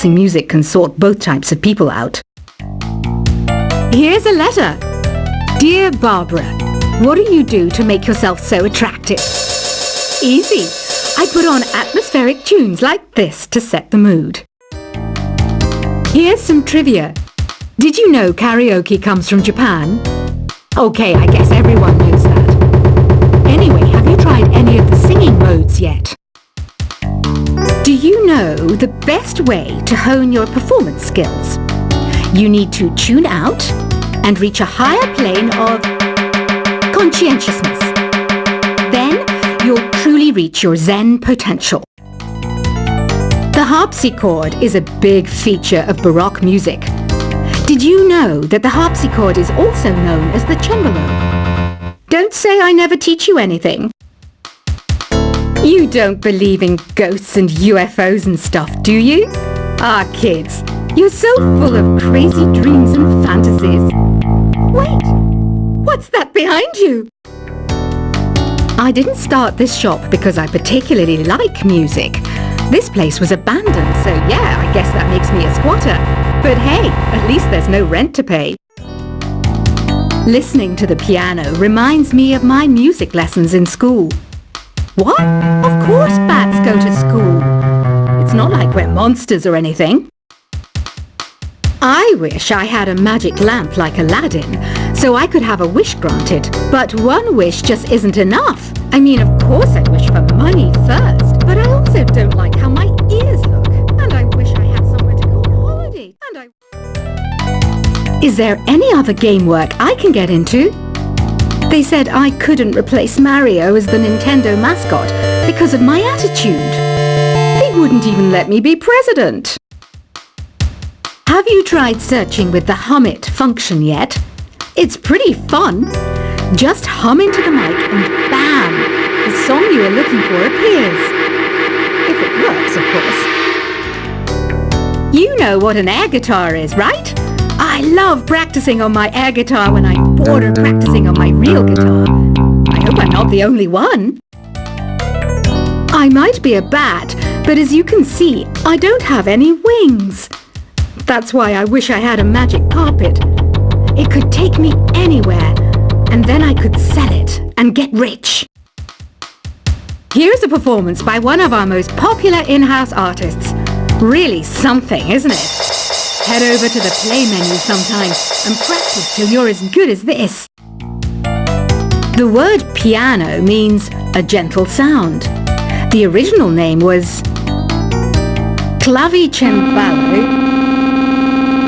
relaxing music can sort both types of people out. Here's a letter. Dear Barbara, what do you do to make yourself so attractive? Easy. I put on atmospheric tunes like this to set the mood. Here's some trivia. Did you know karaoke comes from Japan? Okay, I guess everyone knows that. Anyway, have you tried any of the singing modes yet? Do you know the best way to hone your performance skills? You need to tune out and reach a higher plane of conscientiousness. Then you'll truly reach your Zen potential. The harpsichord is a big feature of Baroque music. Did you know that the harpsichord is also known as the cembalo? Don't say I never teach you anything. You don't believe in ghosts and UFOs and stuff, do you? Ah, kids, you're so full of crazy dreams and fantasies. Wait, what's that behind you? I didn't start this shop because I particularly like music. This place was abandoned, so yeah, I guess that makes me a squatter. But hey, at least there's no rent to pay. Listening to the piano reminds me of my music lessons in school. What? Of course bats go to school. It's not like we're monsters or anything. I wish I had a magic lamp like Aladdin, so I could have a wish granted. But one wish just isn't enough. I mean, of course I wish for money first, but I also don't like how my ears look. And I wish I had somewhere to go on holiday. Is there any other game work I can get into? They said I couldn't replace Mario as the Nintendo mascot because of my attitude. They wouldn't even let me be president. Have you tried searching with the Hum It function yet? It's pretty fun. Just hum into the mic and bam! The song you are looking for appears. If it works, of course. You know what an air guitar is, right? I love practicing on my air guitar when I'm bored of practicing on my real guitar. I hope I'm not the only one. I might be a bat, but as you can see, I don't have any wings. That's why I wish I had a magic carpet. It could take me anywhere, and then I could sell it and get rich. Here's a performance by one of our most popular in-house artists. Really something, isn't it? Head over to the play menu sometime and practice till you're as good as this. The word piano means a gentle sound. The original name was clavicembalo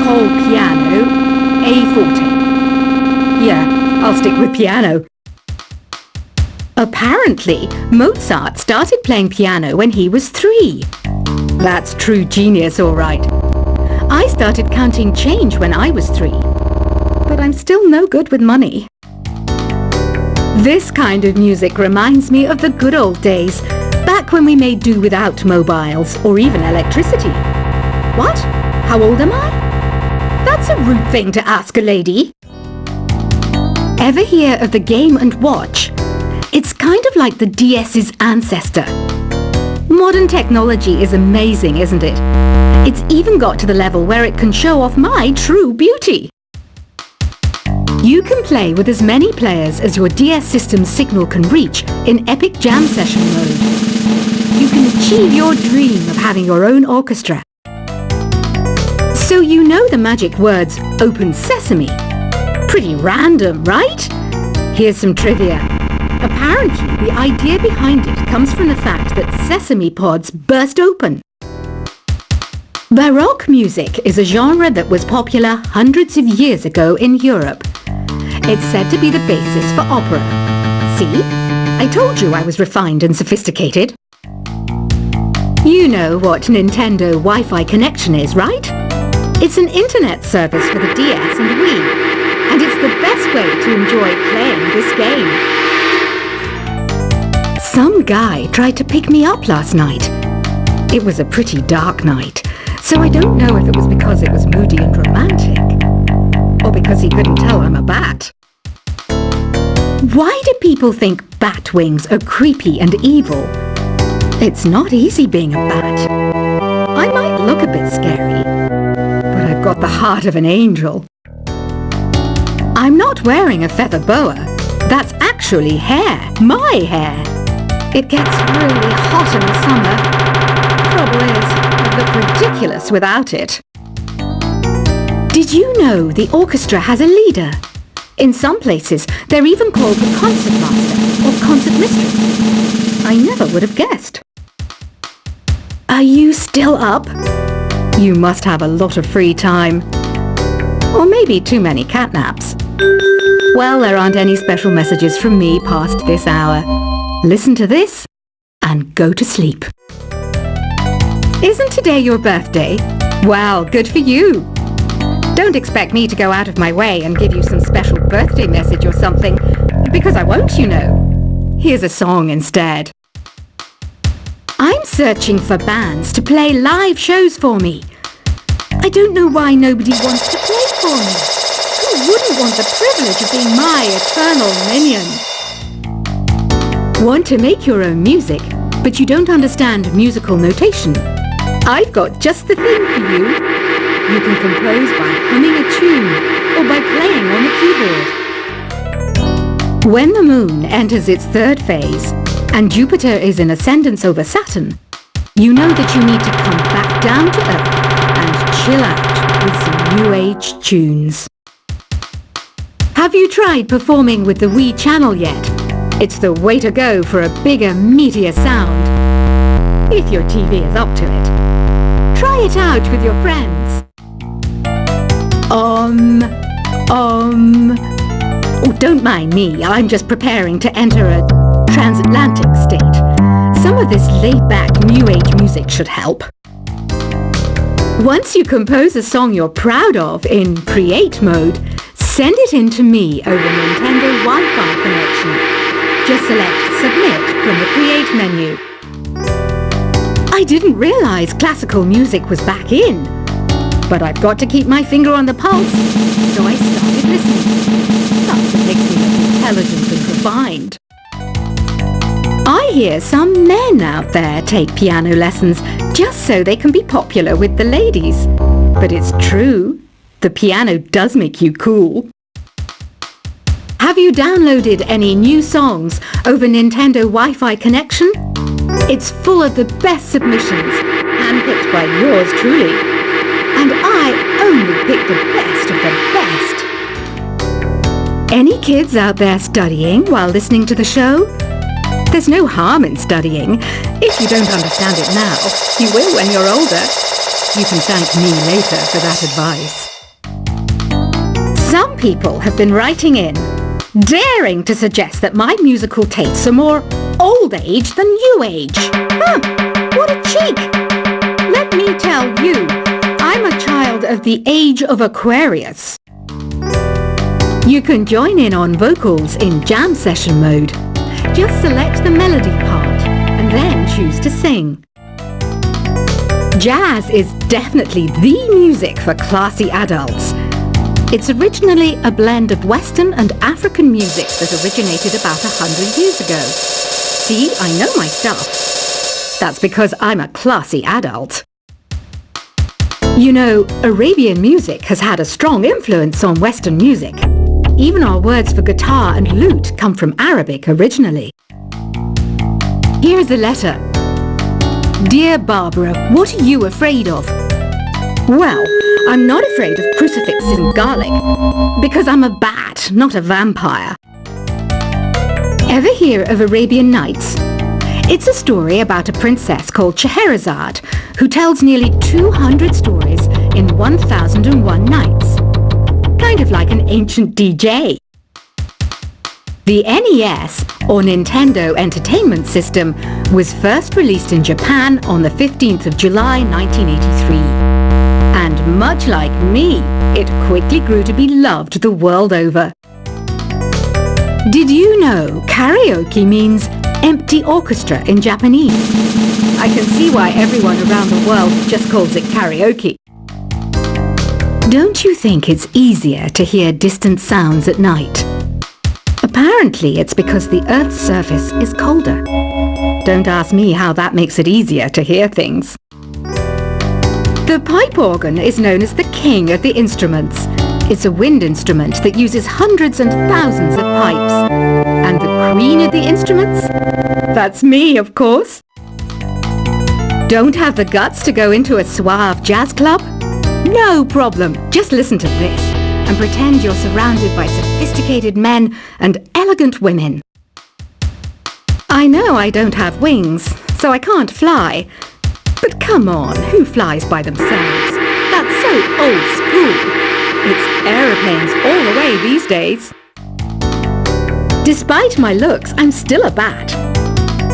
col piano A forte. Yeah, I'll stick with piano. Apparently, Mozart started playing piano when he was 3. That's true genius, all right. I started counting change when I was 3, but I'm still no good with money. This kind of music reminds me of the good old days, back when we made do without mobiles or even electricity. What? How old am I? That's a rude thing to ask a lady. Ever hear of the Game & Watch? It's kind of like the DS's ancestor. Modern technology is amazing, isn't it? It's even got to the level where it can show off my true beauty. You can play with as many players as your DS system's signal can reach in epic jam session mode. You can achieve your dream of having your own orchestra. So you know the magic words "Open Sesame." Pretty random, right? Here's some trivia. Apparently, the idea behind it comes from the fact that sesame pods burst open. Baroque music is a genre that was popular hundreds of years ago in Europe. It's said to be the basis for opera. See? I told you I was refined and sophisticated. You know what Nintendo Wi-Fi connection is, right? It's an internet service for the DS and Wii, and it's the best way to enjoy playing this game. Some guy tried to pick me up last night. It was a pretty dark night, so I don't know if it was because it was moody and romantic, or because he couldn't tell I'm a bat. Why do people think bat wings are creepy and evil? It's not easy being a bat. I might look a bit scary, heart of an angel. I'm not wearing a feather boa. That's actually hair, my hair. It gets really hot in the summer. Trouble is, I look ridiculous without it. Did you know the orchestra has a leader? In some places, they're even called the concertmaster or concert mistress. I never would have guessed. Are you still up? You must have a lot of free time. Or maybe too many catnaps. Well, there aren't any special messages from me past this hour. Listen to this and go to sleep. Isn't today your birthday? Well, good for you. Don't expect me to go out of my way and give you some special birthday message or something, because I won't, you know. Here's a song instead. I'm searching for bands to play live shows for me. I don't know why nobody wants to play for me. Who wouldn't want the privilege of being my eternal minion? Want to make your own music, but you don't understand musical notation? I've got just the thing for you. You can compose by humming a tune or by playing on the keyboard. When the moon enters its third phase and Jupiter is in ascendance over Saturn, you know that you need to come back down to Earth and chill out with some new age tunes. Have you tried performing with the Wii channel yet? It's the way to go for a bigger, meatier sound. If your TV is up to it. Try it out with your friends. Oh, don't mind me. I'm just preparing to enter a transatlantic state. Some of this laid-back New Age music should help. Once you compose a song you're proud of in Create mode, send it in to me over Nintendo Wi-Fi connection. Just select Submit from the Create menu. I didn't realize classical music was back in. But I've got to keep my finger on the pulse, so I started listening. That's what makes me look intelligent and refined. I hear some men out there take piano lessons just so they can be popular with the ladies. But it's true, the piano does make you cool. Have you downloaded any new songs over Nintendo Wi-Fi connection? It's full of the best submissions, handpicked by yours truly. And I only pick the best of the best. Any kids out there studying while listening to the show? There's no harm in studying. If you don't understand it now, you will when you're older. You can thank me later for that advice. Some people have been writing in, daring to suggest that my musical tastes are more old age than new age. Huh, what a cheek! Let me tell you, I'm a child of the age of Aquarius. You can join in on vocals in jam session mode. Just select the melody part and then choose to sing. Jazz is definitely the music for classy adults. It's originally a blend of Western and African music that originated about 100 years ago. See, I know my stuff. That's because I'm a classy adult. You know, Arabian music has had a strong influence on Western music. Even our words for guitar and lute come from Arabic originally. Here's a letter. Dear Barbara, what are you afraid of? Well, I'm not afraid of crucifixes and garlic, because I'm a bat, not a vampire. Ever hear of Arabian Nights? It's a story about a princess called Scheherazade, who tells nearly 200 stories in 1001 nights. Kind of like an ancient DJ. The NES, or Nintendo Entertainment System, was first released in Japan on the 15th of July 1983. And much like me, it quickly grew to be loved the world over. Did you know karaoke means empty orchestra in Japanese? I can see why everyone around the world just calls it karaoke. Don't you think it's easier to hear distant sounds at night? Apparently it's because the Earth's surface is colder. Don't ask me how that makes it easier to hear things. The pipe organ is known as the king of the instruments. It's a wind instrument that uses hundreds and thousands of pipes. And the queen of the instruments? That's me, of course. Don't have the guts to go into a suave jazz club? No problem. Just listen to this and pretend you're surrounded by sophisticated men and elegant women. I know I don't have wings, so I can't fly. But come on, who flies by themselves? That's so old school. It's aeroplanes all the way these days. Despite my looks, I'm still a bat.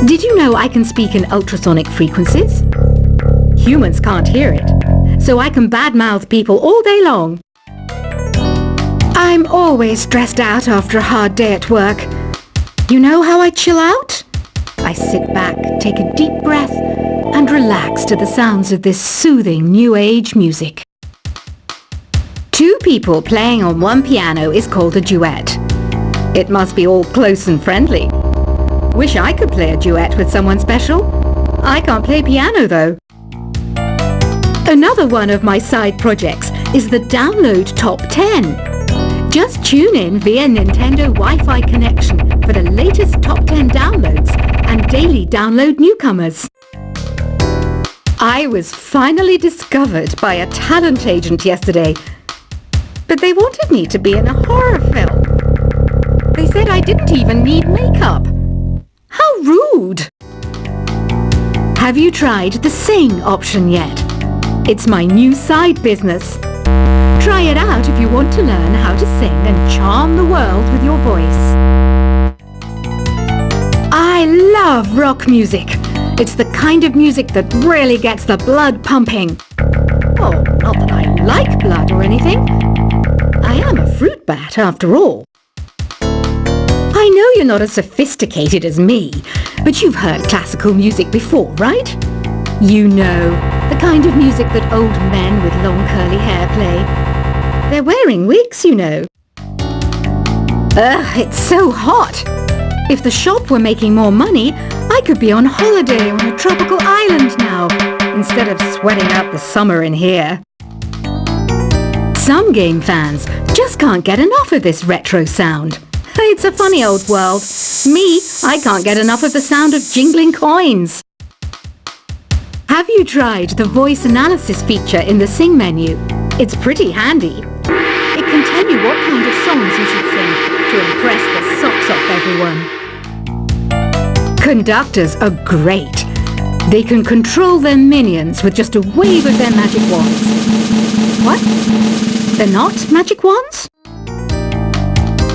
Did you know I can speak in ultrasonic frequencies? Humans can't hear it, so I can badmouth people all day long. I'm always stressed out after a hard day at work. You know how I chill out? I sit back, take a deep breath, and relax to the sounds of this soothing new age music. Two people playing on one piano is called a duet. It must be all close and friendly. Wish I could play a duet with someone special. I can't play piano though. Another one of my side projects is the Download Top 10. Just tune in via Nintendo Wi-Fi connection for the latest top 10 downloads and daily download newcomers. I was finally discovered by a talent agent yesterday, but they wanted me to be in a horror film. They said I didn't even need makeup. How rude! Have you tried the Sing option yet? It's my new side business. Try it out if you want to learn how to sing and charm the world with your voice. I love rock music. It's the kind of music that really gets the blood pumping. Oh, not that I like blood or anything. I am a fruit bat after all. I know you're not as sophisticated as me, but you've heard classical music before, right? You know, the kind of music that old men with long curly hair play. They're wearing wigs, you know. Ugh, it's so hot. If the shop were making more money, I could be on holiday on a tropical island now, instead of sweating out the summer in here. Some game fans just can't get enough of this retro sound. It's a funny old world. Me, I can't get enough of the sound of jingling coins. Have you tried the voice analysis feature in the Sing menu? It's pretty handy. It can tell you what kind of songs you should sing to impress the socks off everyone. Conductors are great. They can control their minions with just a wave of their magic wands. What? They're not magic wands?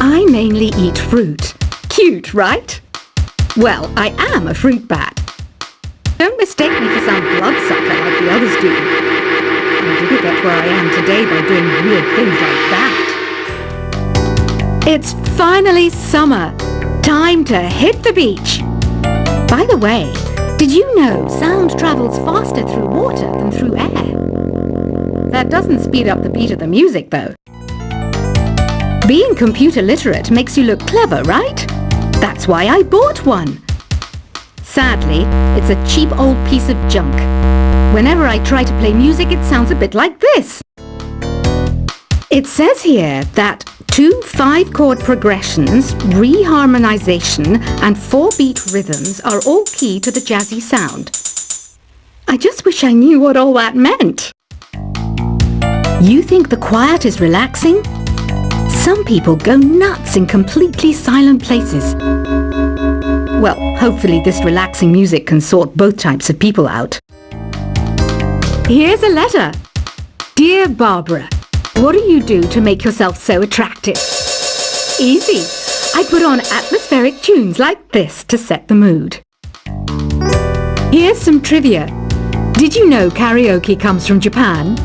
I mainly eat fruit. Cute, right? Well, I am a fruit bat. Don't mistake me for some bloodsucker like the others do. I didn't get where I am today by doing weird things like that. It's finally summer. Time to hit the beach. By the way, did you know sound travels faster through water than through air? That doesn't speed up the beat of the music, though. Being computer literate makes you look clever, right? That's why I bought one. Sadly, it's a cheap old piece of junk. Whenever I try to play music, it sounds a bit like this. It says here that 2 5-chord progressions, reharmonization, and 4-beat rhythms are all key to the jazzy sound. I just wish I knew what all that meant. You think the quiet is relaxing? Some people go nuts in completely silent places. Well, hopefully this relaxing music can sort both types of people out. Here's a letter. Dear Barbara, what do you do to make yourself so attractive? Easy. I put on atmospheric tunes like this to set the mood. Here's some trivia. Did you know karaoke comes from Japan?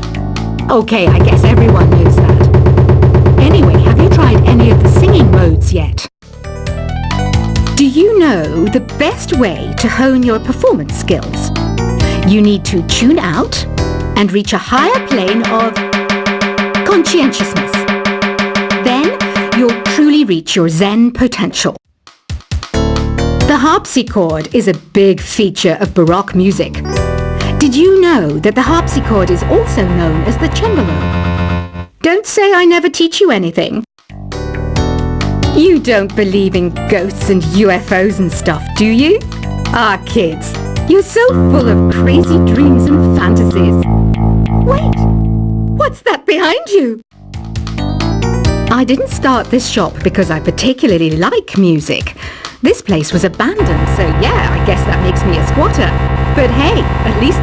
Okay, I guess everyone knows that. Anyway, have you tried any of the singing modes yet? Do you know the best way to hone your performance skills? You need to tune out and reach a higher plane of conscientiousness. Then you'll truly reach your Zen potential. The harpsichord is a big feature of Baroque music. Did you know that the harpsichord is also known as the cembalo? Don't say I never teach you anything. You don't believe in ghosts and UFOs and stuff, do you? Ah, kids, you're so full of crazy dreams and fantasies. Wait, what's that behind you? I didn't start this shop because I particularly like music. This place was abandoned, so yeah, I guess that makes me a squatter. But hey, at least